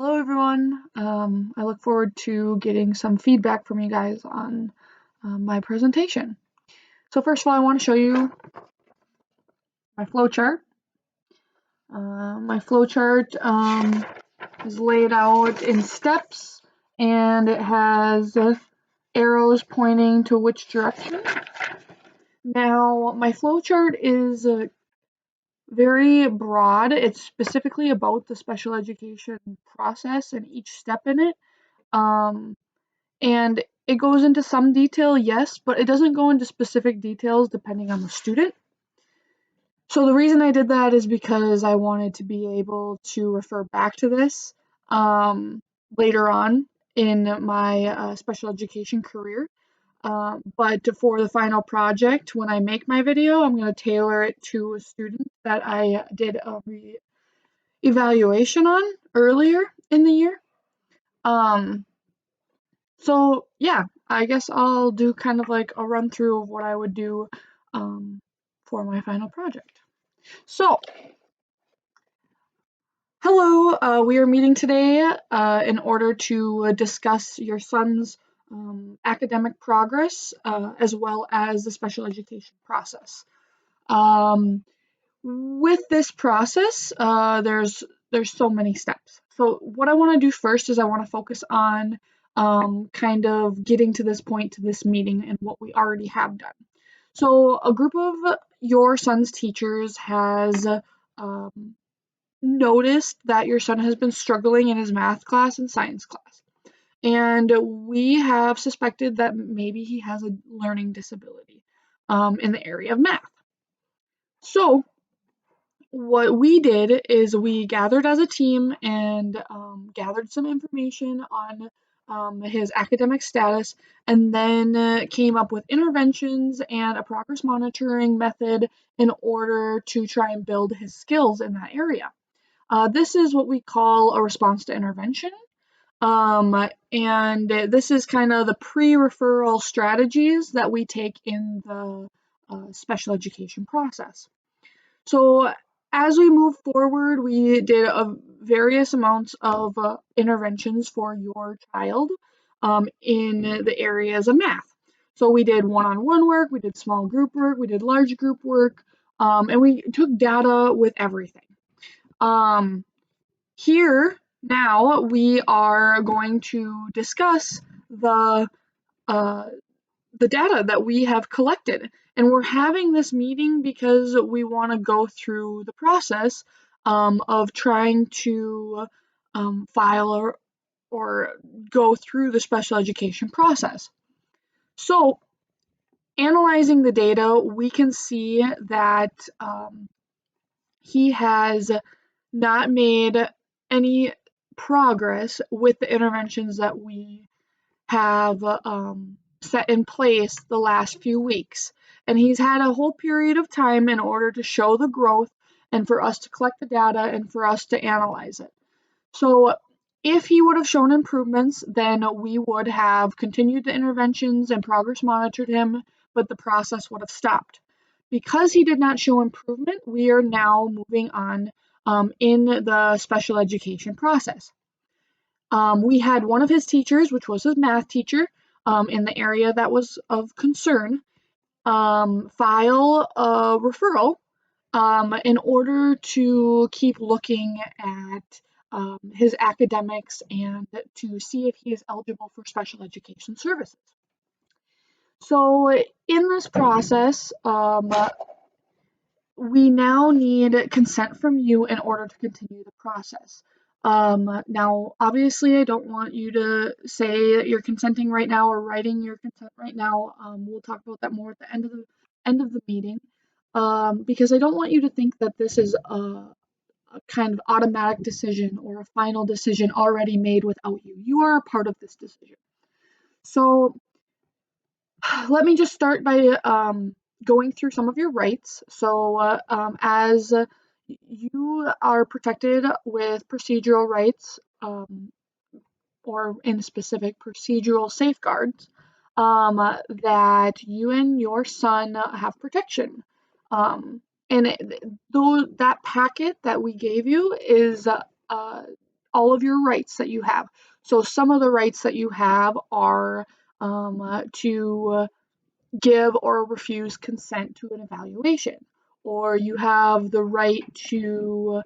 Hello, everyone. I look forward to getting some feedback from you guys on my presentation. So first of all, I want to show you my flowchart. My flowchart is laid out in steps, and it has arrows pointing to which direction. Now, my flowchart is very broad. It's specifically about the special education process and each step in it. Um, And it goes into some detail, yes, but it doesn't go into specific details depending on the student. So the reason I did that is because I wanted to be able to refer back to this later on in my special education career. But for the final project, when I make my video, I'm going to tailor it to a student that I did a evaluation on earlier in the year. Um, So yeah, I guess I'll do kind of like a run through of what I would do um, for my final project. So, hello, we are meeting today in order to discuss your son's academic progress as well as the special education process. Um, with this process, there's so many steps. So what I want to do first is I want to focus on kind of getting to this point, to this meeting, and what we already have done. So a group of your son's teachers has um, noticed that your son has been struggling in his math class and science class. And we have suspected that maybe he has a learning disability in the area of math. So what we did is we gathered as a team and gathered some information on his academic status, and then came up with interventions and a progress monitoring method in order to try and build his skills in that area. This is what we call a response to intervention. And this is kind of the pre-referral strategies that we take in the special education process. So as we move forward, we did various amounts of interventions for your child in the areas of math. So we did one-on-one work, we did small group work, we did large group work, and we took data with everything. Um, Here now we are going to discuss uh, the data that we have collected. And we're having this meeting because we want to go through the process of trying to file or go through the special education process. So, analyzing the data, we can see that he has not made any progress with the interventions that we have set in place the last few weeks. And he's had a whole period of time in order to show the growth and for us to collect the data and for us to analyze it. So if he would have shown improvements, then we would have continued the interventions and progress monitored him, but the process would have stopped. Because he did not show improvement, we are now moving on in the special education process. We had one of his teachers, which was his math teacher, in the area that was of concern, file a referral in order to keep looking at his academics and to see if he is eligible for special education services. So, in this process, we now need consent from you in order to continue the process. Now, obviously, I don't want you to say that you're consenting right now or writing your consent right now. We'll talk about that more at the end of the meeting, because I don't want you to think that this is a kind of automatic decision or a final decision already made without you. You are a part of this decision. So, let me just start by going through some of your rights. So, as you are protected with procedural rights, or in specific procedural safeguards, that you and your son have protection. And though that packet that we gave you is all of your rights that you have. So some of the rights that you have are to give or refuse consent to an evaluation, or you have the right to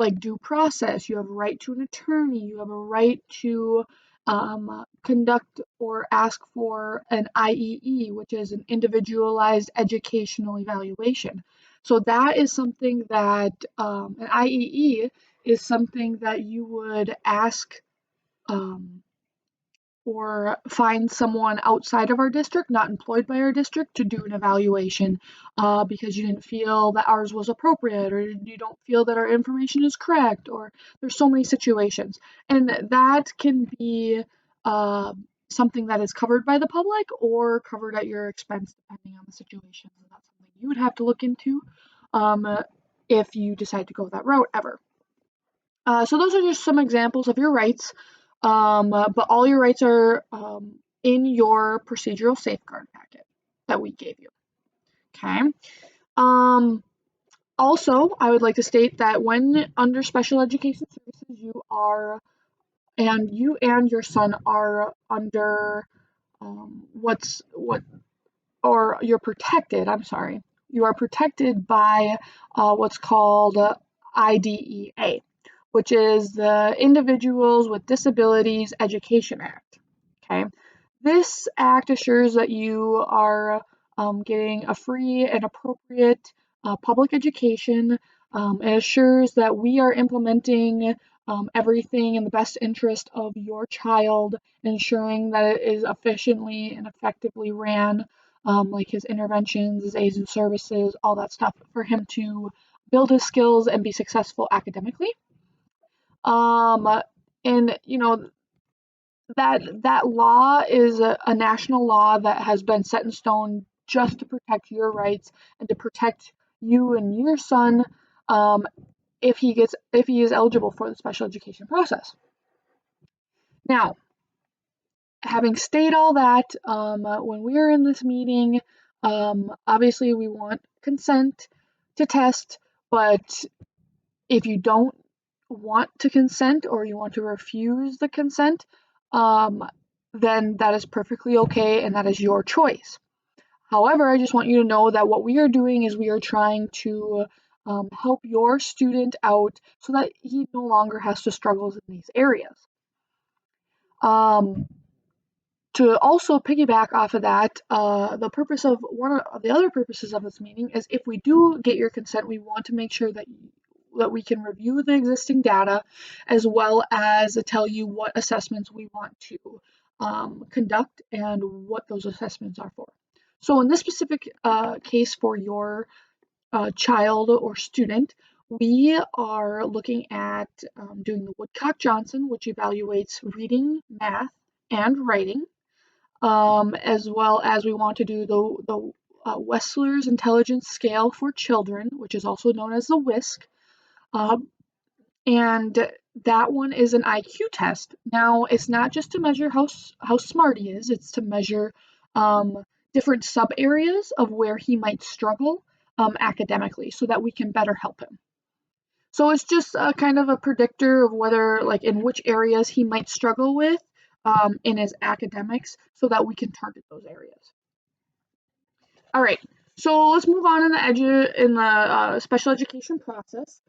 like due process, you have a right to an attorney, you have a right to conduct or ask for an IEE, which is an individualized educational evaluation. So that is something that an IEE is something that you would ask um, or find someone outside of our district, not employed by our district, to do an evaluation because you didn't feel that ours was appropriate, or you don't feel that our information is correct, or there's so many situations. And that can be uh, something that is covered by the public or covered at your expense, depending on the situation. And that's something you would have to look into if you decide to go that route ever. So those are just some examples of your rights, but all your rights are in your procedural safeguard packet that we gave you. Okay. Um, Also, I would like to state that when under special education services, you and your son are under or you're protected. I'm sorry, you are protected by what's called IDEA, which is the Individuals with Disabilities Education Act. Okay, this act assures that you are getting a free and appropriate public education. It assures that we are implementing everything in the best interest of your child, ensuring that it is efficiently and effectively ran, like his interventions, his aids and services, all that stuff, for him to build his skills and be successful academically. Um, and that law is a national law that has been set in stone just to protect your rights and to protect you and your son if he is eligible for the special education process. Now, having stated all that, when we are in this meeting, obviously we want consent to test, but if you don't want to consent or you want to refuse the consent, um, then that is perfectly okay and that is your choice. However, I just want you to know that what we are doing is we are trying to help your student out so that he no longer has to struggle in these areas. To also piggyback off of that, the purpose of one of the other purposes of this meeting is if we do get your consent, we want to make sure that we can review the existing data as well as tell you what assessments we want to conduct and what those assessments are for. So in this specific case for your child or student, we are looking at doing the Woodcock-Johnson, which evaluates reading, math, and writing, as well as we want to do the Wechsler's Intelligence Scale for Children, which is also known as the WISC. And that one is an IQ test. Now, it's not just to measure how smart he is, it's to measure different sub areas of where he might struggle academically so that we can better help him. So it's just a kind of a predictor of whether, like, in which areas he might struggle with in his academics so that we can target those areas. All right, so let's move on in the special education process.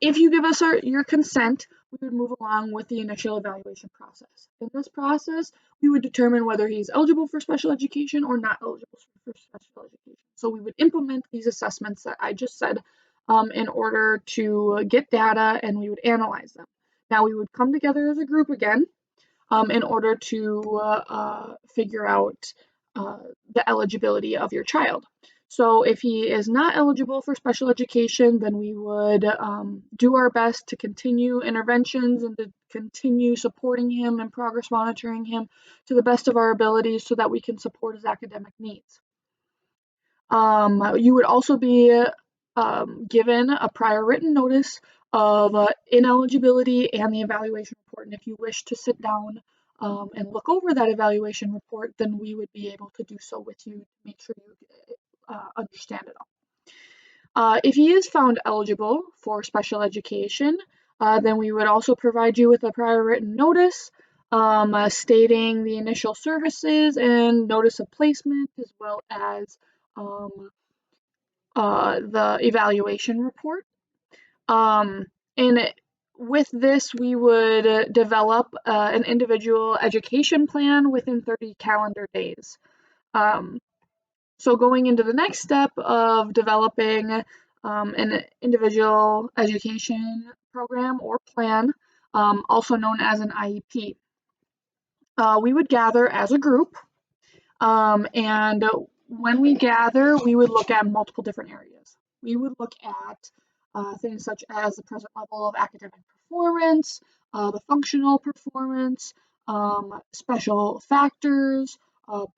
If you give us your consent, we would move along with the initial evaluation process. In this process, we would determine whether he's eligible for special education or not eligible for special education. So we would implement these assessments that I just said in order to get data, and we would analyze them. Now we would come together as a group again in order to figure out the eligibility of your child. So if he is not eligible for special education, then we would do our best to continue interventions and to continue supporting him and progress monitoring him to the best of our abilities so that we can support his academic needs. You would also be given a prior written notice of ineligibility and the evaluation report. And if you wish to sit down and look over that evaluation report, then we would be able to do so with you to make sure you understand it all. If he is found eligible for special education, then we would also provide you with a prior written notice stating the initial services and notice of placement, as well as um, the evaluation report. And with this, we would develop an individual education plan within 30 calendar days. Um, so going into the next step of developing an individual education program or plan, also known as an IEP, we would gather as a group, and when we gather, we would look at multiple different areas. We would look at things such as the present level of academic performance, the functional performance, special factors,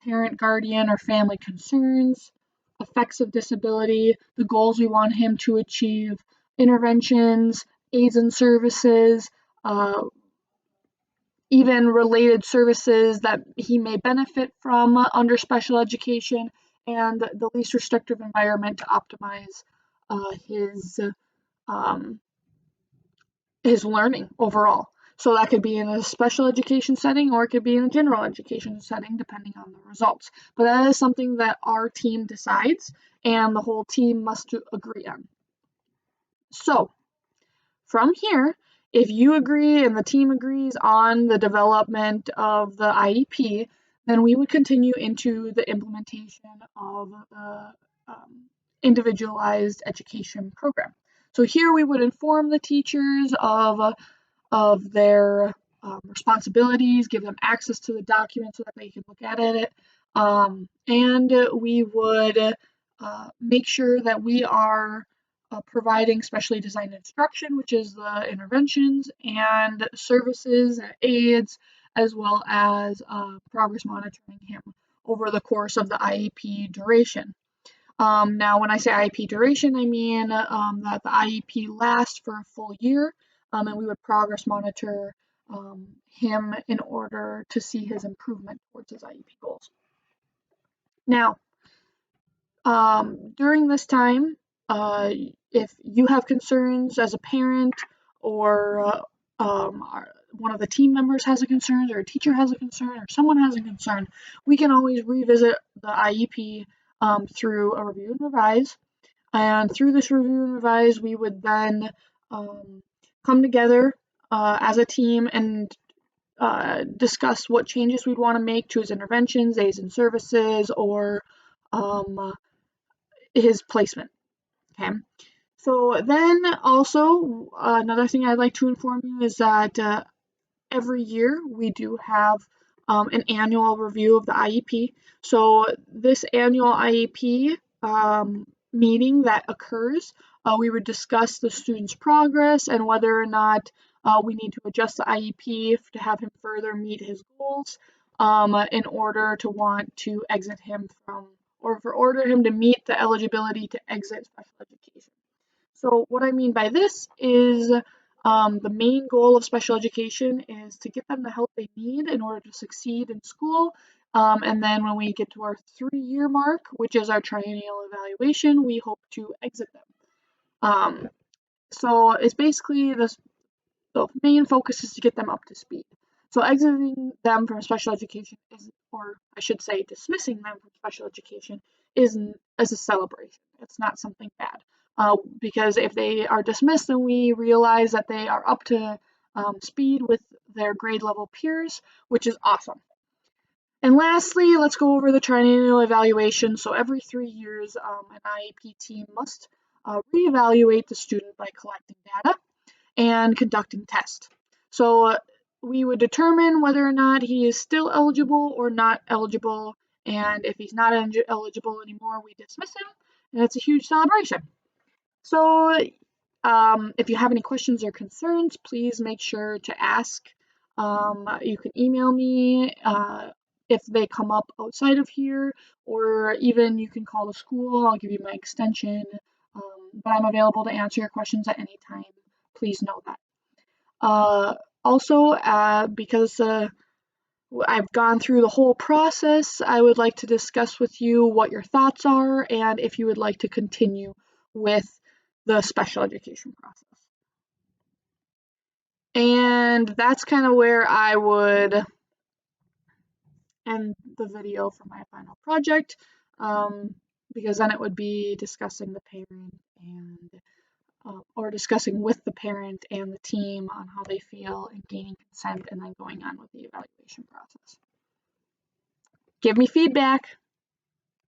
parent, guardian, or family concerns, effects of disability, the goals we want him to achieve, interventions, aids and services, uh, even related services that he may benefit from under special education, and the least restrictive environment to optimize his um, his learning overall. So that could be in a special education setting or it could be in a general education setting, depending on the results. But that is something that our team decides and the whole team must agree on. So from here, if you agree and the team agrees on the development of the IEP, then we would continue into the implementation of the individualized education program. So here we would inform the teachers of their responsibilities, give them access to the document so that they can look at it, and we would make sure that we are providing specially designed instruction, which is the interventions and services and aids, as well as progress monitoring him over the course of the IEP duration. Now, when I say IEP duration, I mean that the IEP lasts for a full year, and we would progress monitor him in order to see his improvement towards his IEP goals. Now, during this time, if you have concerns as a parent or one of the team members has a concern or a teacher has a concern or someone has a concern, we can always revisit the IEP through a review and revise. And through this review and revise, we would then come together as a team and discuss what changes we'd want to make to his interventions, aids and services, or his placement. Okay. So then also another thing I'd like to inform you is that every year we do have an annual review of the IEP. So this annual IEP meeting that occurs, we would discuss the student's progress and whether or not we need to adjust the IEP to have him further meet his goals in order to want to exit him from, or for order him to meet the eligibility to exit special education. So what I mean by this is the main goal of special education is to get them the help they need in order to succeed in school. And then when we get to our 3-year mark, which is our triennial evaluation, we hope to exit them. So it's basically the main focus is to get them up to speed. So exiting them from special education is, or I should say dismissing them from special education is as a celebration. It's not something bad. Because if they are dismissed, then we realize that they are up to speed with their grade level peers, which is awesome. And lastly, let's go over the triennial evaluation. So every 3 years, an IEP team must reevaluate the student by collecting data and conducting tests. So we would determine whether or not he is still eligible or not eligible. And if he's not eligible anymore, we dismiss him. And it's a huge celebration. So if you have any questions or concerns, please make sure to ask. You can email me if they come up outside of here, or even you can call the school. I'll give you my extension, but I'm available to answer your questions at any time. Please know that. Also, because I've gone through the whole process, I would like to discuss with you what your thoughts are and if you would like to continue with the special education process. And that's kind of where I would end the video for my final project, because then it would be discussing the parent and or discussing with the parent and the team on how they feel and gaining consent and then going on with the evaluation process. Give me feedback.